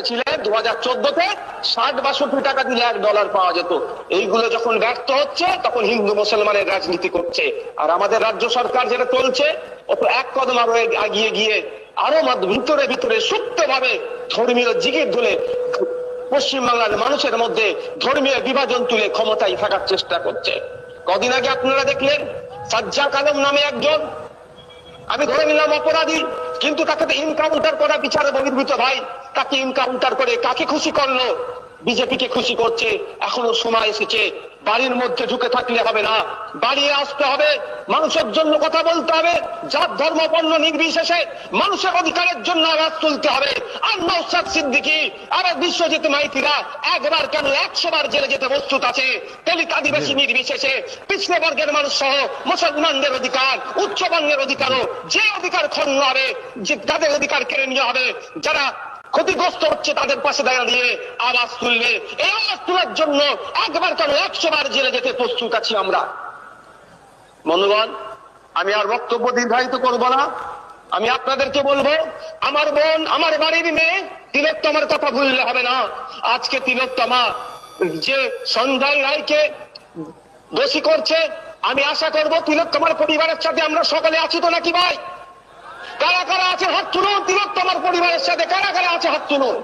ছিলেন 2014-তে 60-62 টাকা দিলে $1 পাওয়া যেত। এইগুলো যখন ব্যর্থ হচ্ছে তখন হিন্দু মুসলমানের রাজনীতি করছে। আর আমাদের রাজ্য সরকার যেটা চলছে ও তো এক কদম আরো এগিয়ে গিয়ে আরো ভিতরে ভিতরে সুপ্তভাবে ধর্মীয় জিগির তুলে পশ্চিমবাংলার মানুষের মধ্যে ধর্মীয় বিভাজন তুলে ক্ষমতায় থাকার চেষ্টা করছে। কদিন আগে আপনারা দেখলেন সাজ্জাক আলম নামে একজন, আমি ধরে নিলাম অপরাধী, কিন্তু তাকে তো ইনকাউন্টার করা বিচারে বহির্ভূত ভাই। তাকে ইনকাউন্টার করে কাকে খুশি করলো? বিজেপিকে খুশি করছে। এখনো সময় এসেছে, বাড়ির মধ্যে ঢুকে থাকলে হবে না, বাড়িয়ে আসতে হবে, মানুষের জন্য কথা বলতে হবে, জাত ধর্ম বর্ণ নির্বিশেষে মানুষের অধিকারের জন্য আওয়াজ তুলতে হবে। আর নওশাদ সিদ্দিকী আর বিশ্বজিৎ মাইতিরা একবার কেন 100 বার জেলে যেতে প্রস্তুত আছে। দলিত আদিবাসী নির্বিশেষে পিছড়ে বর্গের মানুষ সহ মুসলমানদের অধিকার, উচ্চ বর্ণের অধিকারও যে অধিকার ক্ষুণ্ণ হবে, যে তাদের অধিকার কেড়ে নিয়ে হবে, যারা ক্ষতিগ্রস্ত হচ্ছে তাদের পাশে দাঁড়িয়ে আওয়াজ তুলবে। এই আওয়াজ তোলার জন্য একবার কেন 100 বার জেলে যেতে প্রস্তুত আছি আমরা। বন্ধুগণ, আমি আর বক্তব্য দীর্ঘায়িত করব না। আমি আপনাদেরকে বলবো, আমার বোন, আমার বাড়ির মেয়ে তিলোত্তমার কথা ভুললে হবে না। আজকে তিলোত্তমা যে সঞ্জয় রায়কে দোষী করছে, আমি আশা করব তিলোত্তমার পরিবারের সাথে আমরা সকলে আছি তো নাকি ভাই? কারা কারা আছে হাত তুলুন। তিলোত্তমার পরিবারের সাথে কারা কারা আছে হাত তুলুন।